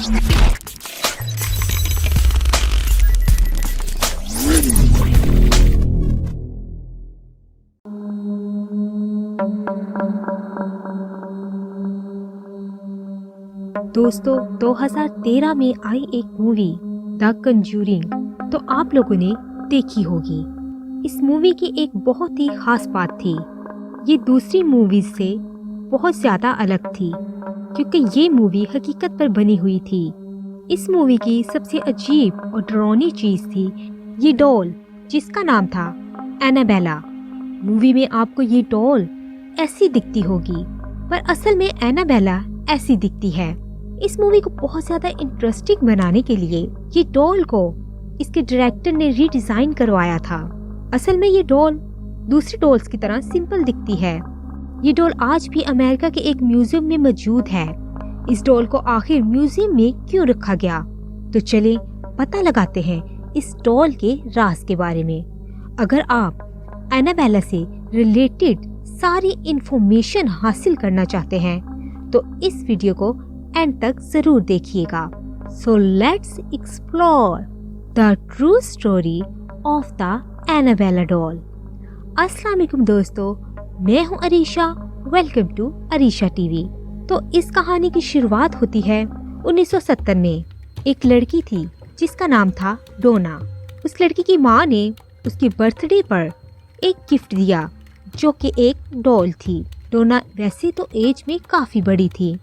दोस्तों 2013 में आई एक मूवी द कंजूरिंग तो आप लोगों ने देखी होगी। इस मूवी की एक बहुत ही खास बात थी, ये दूसरी मूवीज से बहुत ज़्यादा अलग थी क्योंकि ये मूवी हकीकत पर बनी हुई थी। इस मूवी की सबसे अजीब और डरावनी चीज़ थी ये डॉल जिसका नाम था एनाबेला। मूवी में आपको ये डॉल ऐसी दिखती होगी पर असल में एनाबेला ऐसी दिखती है। इस मूवी को बहुत ज्यादा इंटरेस्टिंग बनाने के लिए ये डॉल को इसके डायरेक्टर ने रीडिजाइन करवाया था। असल में ये डॉल दूसरी डॉल्स की तरह सिंपल दिखती है। ये डॉल आज भी अमेरिका के एक म्यूजियम में मौजूद है। इस डॉल को आखिर म्यूजियम में क्यों रखा गया, तो चले पता लगाते हैं इस डॉल के राज के बारे में। अगर आप एनाबेला से रिलेटेड सारी इंफॉर्मेशन हासिल करना चाहते हैं तो इस वीडियो को एंड तक जरूर देखिएगा। So let's explore the true story of the Annabelle doll. अस्सलाम वालेकुम दोस्तों, मैं हूं Arisha. Welcome to Arisha TV. तो इस कहानी की शुरुआत होती है 1970 में। एक लड़की थी जिसका नाम था डोना। उस लड़की की माँ ने उसके बर्थडे पर एक गिफ्ट दिया जो कि एक डॉल थी। डोना वैसे तो एज में काफ़ी बड़ी थी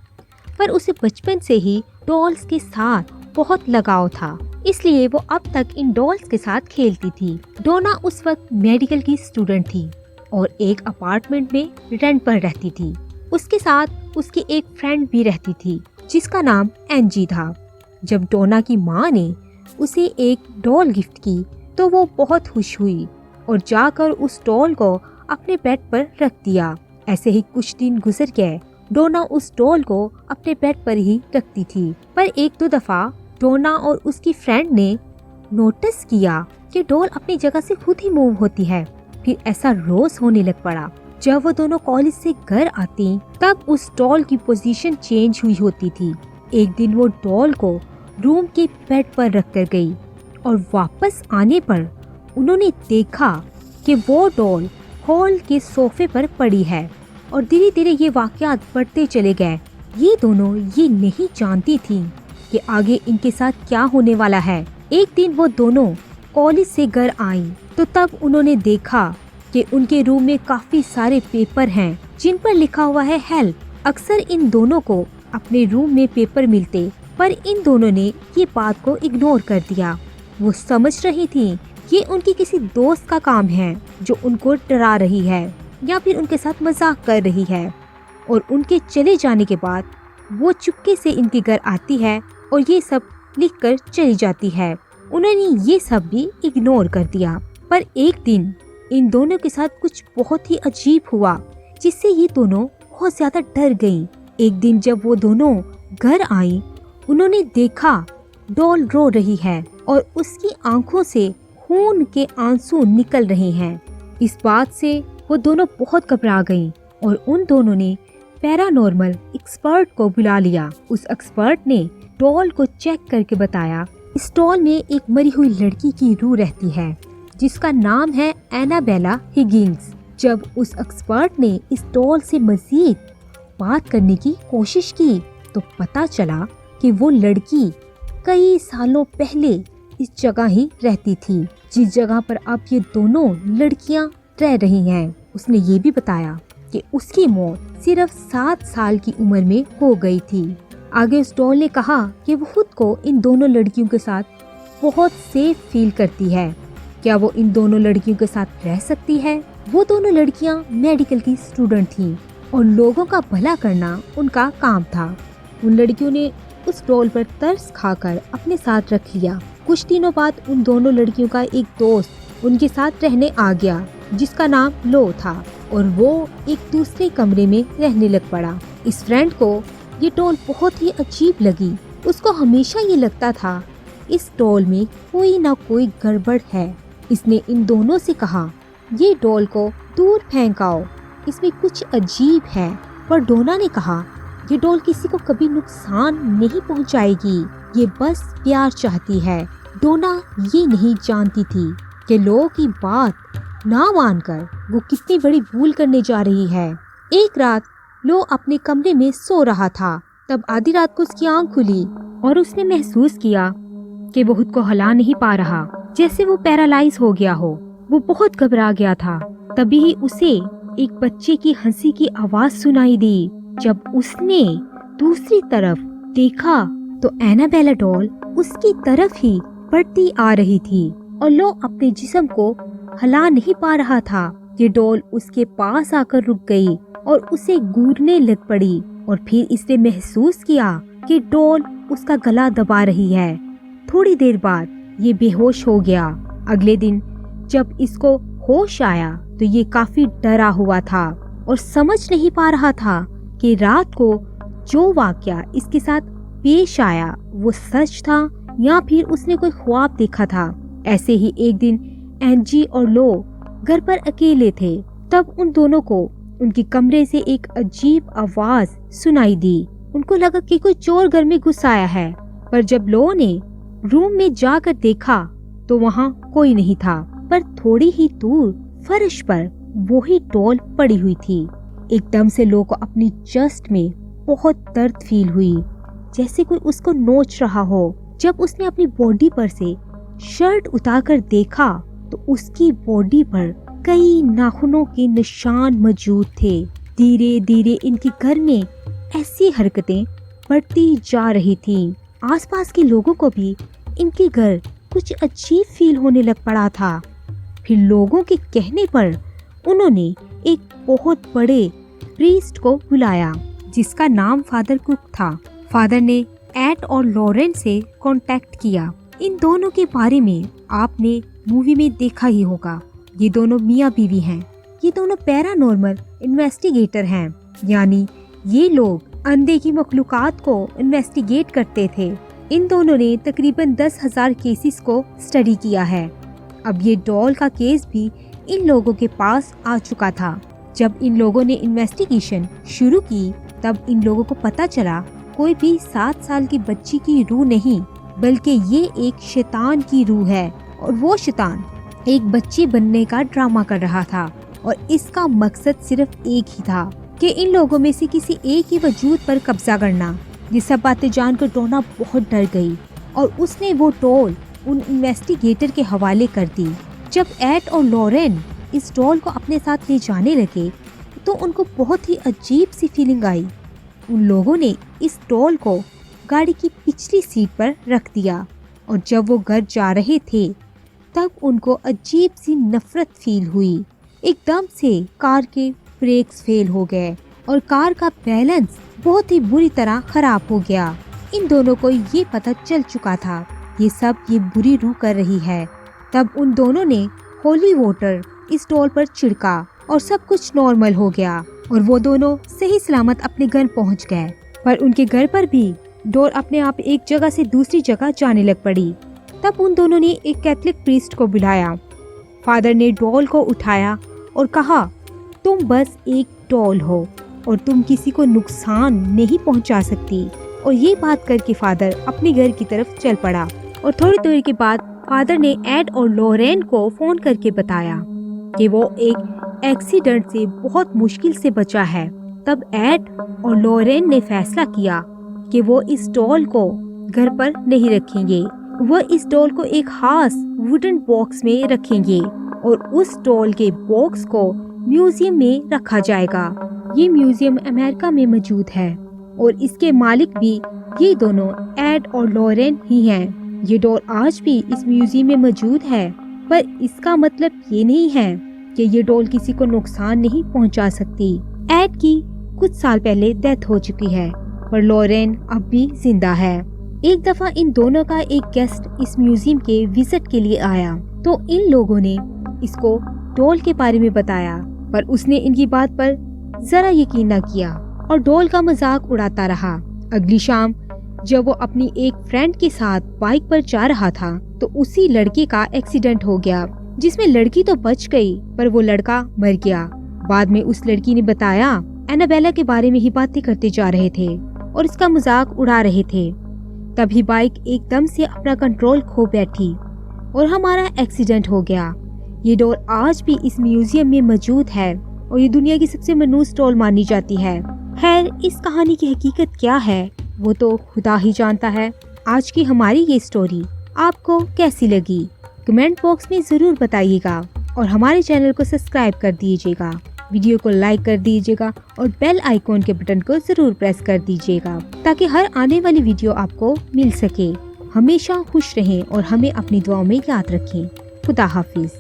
पर उसे बचपन से ही डॉल्स के साथ बहुत लगाव था, इसलिए वो अब तक इन डॉल्स के साथ खेलती थी। डोना उस वक्त मेडिकल की स्टूडेंट थी और एक अपार्टमेंट में रेंट पर रहती थी। उसके साथ उसकी एक फ्रेंड भी रहती थी जिसका नाम एंजी था। जब डोना की माँ ने उसे एक डॉल गिफ्ट की तो वो बहुत खुश हुई और जाकर उस डॉल को अपने बेड पर रख दिया। ऐसे ही कुछ दिन गुजर गए। डोना उस डॉल को अपने बेड पर ही रखती थी पर एक दो दफा डोना और उसकी फ्रेंड ने नोटिस किया कि डॉल अपनी जगह से खुद ही मूव होती है। फिर ऐसा रोज होने लग पड़ा। जब वो दोनों कॉलेज से घर आती तब उस डॉल की पोजीशन चेंज हुई होती थी। एक दिन वो डॉल को रूम के बेड पर रख कर गई और वापस आने पर उन्होंने देखा कि वो डॉल हॉल के सोफे पर पड़ी है और धीरे धीरे ये वाकयात बढ़ते चले गए। ये दोनों ये नहीं जानती थी कि आगे इनके साथ क्या होने वाला है। एक दिन वो दोनों कॉलेज से घर आई तो तब उन्होंने देखा कि उनके रूम में काफी सारे पेपर हैं जिन पर लिखा हुआ है हेल्प। अक्सर इन दोनों को अपने रूम में पेपर मिलते पर इन दोनों ने ये बात को इग्नोर कर दिया। वो समझ रही थी ये उनकी किसी दोस्त का काम है जो उनको डरा रही है या फिर उनके साथ मजाक कर रही है। और उनके चले जाने के बाद वो चुपके से इनके घर आती है और ये सब लिख कर चली जाती है। उन्होंने ये सब भी इग्नोर कर दिया। पर एक दिन इन दोनों के साथ कुछ बहुत ही अजीब हुआ जिससे ये दोनों बहुत ज्यादा डर गईं। एक दिन जब वो दोनों घर आई उन्होंने देखा डॉल रो रही है और उसकी आंखों से खून के आंसू निकल रहे हैं। इस बात से वो दोनों बहुत घबरा गईं और उन दोनों ने पैरानॉर्मल एक्सपर्ट को बुला लिया। उस एक्सपर्ट ने डॉल को चेक करके बताया इस डॉल में एक मरी हुई लड़की की रूह रहती है जिसका नाम है एनाबेला हिगिंस। जब उस एक्सपर्ट ने इस डॉल से मजीद बात करने की कोशिश की तो पता चला कि वो लड़की कई सालों पहले इस जगह ही रहती थी जिस जगह पर अब ये दोनों लड़कियां रह रही हैं। उसने ये भी बताया कि उसकी मौत सिर्फ 7 साल की उम्र में हो गई थी। आगे उस डॉल ने कहा कि वो खुद को इन दोनों लड़कियों के साथ बहुत सेफ फील करती है। क्या वो इन दोनों लड़कियों के साथ रह सकती है? वो दोनों लड़कियां मेडिकल की स्टूडेंट थीं और लोगों का भला करना उनका काम था। उन लड़कियों ने उस डॉल पर तरस खाकर अपने साथ रख लिया। कुछ दिनों बाद उन दोनों लड़कियों का एक दोस्त उनके साथ रहने आ गया जिसका नाम लो था और वो एक दूसरे कमरे में रहने लग पड़ा। इस फ्रेंड को ये डॉल बहुत ही अजीब लगी। उसको हमेशा ये लगता था इस डॉल में कोई ना कोई गड़बड़ है। इसने इन दोनों से कहा ये डॉल को दूर फेंक आओ, इसमें कुछ अजीब है। पर डोना ने कहा ये डॉल किसी को कभी नुकसान नहीं पहुंचाएगी, ये बस प्यार चाहती है। डोना ये नहीं जानती थी कि लो की बात ना मानकर वो कितनी बड़ी भूल करने जा रही है। एक रात लो अपने कमरे में सो रहा था, तब आधी रात को उसकी आंख खुली और उसने महसूस किया कि वो खुद को हिला नहीं पा रहा, जैसे वो पैरालाइज हो गया हो। वो बहुत घबरा गया था। तभी ही उसे एक बच्चे की हंसी की आवाज सुनाई दी। जब उसने दूसरी तरफ देखा तो एनाबेला डॉल उसकी तरफ ही बढ़ती आ रही थी और लो अपने जिस्म को हिला नहीं पा रहा था। ये डॉल उसके पास आकर रुक गई और उसे घूरने लग पड़ी और फिर इसने महसूस किया कि डॉल उसका गला दबा रही है। थोड़ी देर बाद ये बेहोश हो गया। अगले दिन जब इसको होश आया तो ये काफी डरा हुआ था और समझ नहीं पा रहा था कि रात को जो वाकया इसके साथ पेश आया वो सच था या फिर उसने कोई ख्वाब देखा था। ऐसे ही एक दिन एंजी और लो घर पर अकेले थे। तब उन दोनों को उनके कमरे से एक अजीब आवाज सुनाई दी। उनको लगा कि कोई चोर घर में घुस आया है, पर जब लो ने रूम में जाकर देखा तो वहाँ कोई नहीं था, पर थोड़ी ही दूर फर्श पर वही डॉल पड़ी हुई थी। एकदम से लो को अपनी चेस्ट में बहुत दर्द फील हुई, जैसे कोई उसको नोच रहा हो। जब उसने अपनी बॉडी पर से शर्ट उतारकर देखा तो उसकी बॉडी पर कई नाखूनों के निशान मौजूद थे। धीरे धीरे इनके घर में ऐसी हरकतें बढ़ती जा रही थीं। आसपास के लोगों को भी इनके घर कुछ अजीब फील होने लग पड़ा था। फिर लोगों के कहने पर उन्होंने एक बहुत बड़े प्रीस्ट को बुलाया जिसका नाम फादर कुक था। फादर ने एड और लॉरेन से कांटेक्ट किया। इन दोनों के बारे में आपने मूवी में देखा ही होगा। ये दोनों मियाँ बीवी हैं। ये दोनों पैरानॉर्मल इन्वेस्टिगेटर हैं, यानी ये लोग अंधे की मखलूकात को इन्वेस्टिगेट करते थे। इन दोनों ने तकरीबन 10,000 केसेस को स्टडी किया है। अब ये डॉल का केस भी इन लोगों के पास आ चुका था। जब इन लोगों ने इन्वेस्टिगेशन शुरू की तब इन लोगों को पता चला कोई भी 7 साल की बच्ची की रूह नहीं, बल्कि ये एक शैतान की रूह है और वो शैतान एक बच्ची बनने का ड्रामा कर रहा था और इसका मकसद सिर्फ एक ही था कि इन लोगों में से किसी एक ही वजूद पर कब्जा करना। ये सब बातें जानकर डोना बहुत डर गई और उसने वो डॉल उन इन्वेस्टिगेटर के हवाले कर दी। जब एड और लॉरेन इस डॉल को अपने साथ ले जाने लगे तो उनको बहुत ही अजीब सी फीलिंग आई। उन लोगों ने इस डॉल को गाड़ी की पिछली सीट पर रख दिया और जब वो घर जा रहे थे तब उनको अजीब सी नफरत फील हुई। एकदम से कार के ब्रेक्स फेल हो गए और कार का बैलेंस बहुत ही बुरी तरह खराब हो गया। इन दोनों को ये पता चल चुका था ये बुरी रूह कर रही है। तब उन दोनों ने होली वाटर इस डॉल पर छिड़का और सब कुछ नॉर्मल हो गया और वो दोनों सही सलामत अपने घर पहुंच गए। पर उनके घर पर भी डॉल अपने आप एक जगह से दूसरी जगह जाने लग पड़ी। तब उन दोनों ने एक कैथलिक प्रीस्ट को बुलाया। फादर ने डॉल को उठाया और कहा, तुम बस एक डॉल हो और तुम किसी को नुकसान नहीं पहुंचा सकती। और ये बात करके फादर अपने घर की तरफ चल पड़ा और थोड़ी देर के बाद फादर ने एड और लॉरेन को फोन करके बताया कि वो एक एक्सीडेंट से बहुत मुश्किल से बचा है। तब एड और लॉरेन ने फैसला किया कि वो इस डॉल को घर पर नहीं रखेंगे। वह इस डॉल को एक खास वुडन बॉक्स में रखेंगे और उस डॉल के बॉक्स को म्यूजियम में रखा जाएगा। ये म्यूजियम अमेरिका में मौजूद है और इसके मालिक भी ये दोनों एड और लॉरेन ही हैं। ये डॉल आज भी इस म्यूजियम में मौजूद है, पर इसका मतलब ये नहीं है कि ये डॉल किसी को नुकसान नहीं पहुंचा सकती। एड की कुछ साल पहले डेथ हो चुकी है, पर लॉरेन अब भी जिंदा है। एक दफा इन दोनों का एक गेस्ट इस म्यूजियम के विजिट के लिए आया तो इन लोगों ने इसको डॉल के बारे में बताया, पर उसने इनकी बात पर जरा यकीन न किया और डॉल का मजाक उड़ाता रहा। अगली शाम जब वो अपनी एक फ्रेंड के साथ बाइक पर जा रहा था तो उसी लड़के का एक्सीडेंट हो गया, जिसमें लड़की तो बच गई पर वो लड़का मर गया। बाद में उस लड़की ने बताया एनाबेला के बारे में ही बातें करते जा रहे थे और इसका मजाक उड़ा रहे थे। तभी बाइक एकदम से अपना कंट्रोल खो बैठी और हमारा एक्सीडेंट हो गया। ये डॉल आज भी इस म्यूजियम में मौजूद है और ये दुनिया की सबसे मनहूस डॉल मानी जाती है। खैर, इस कहानी की हकीकत क्या है वो तो खुदा ही जानता है। आज की हमारी ये स्टोरी आपको कैसी लगी कमेंट बॉक्स में जरूर बताइएगा और हमारे चैनल को सब्सक्राइब कर दीजिएगा, वीडियो को लाइक कर दीजिएगा और बेल आइकॉन के बटन को जरूर प्रेस कर दीजिएगा ताकि हर आने वाली वीडियो आपको मिल सके। हमेशा खुश रहें और हमें अपनी दुआओं में याद रखें। खुदा हाफिज।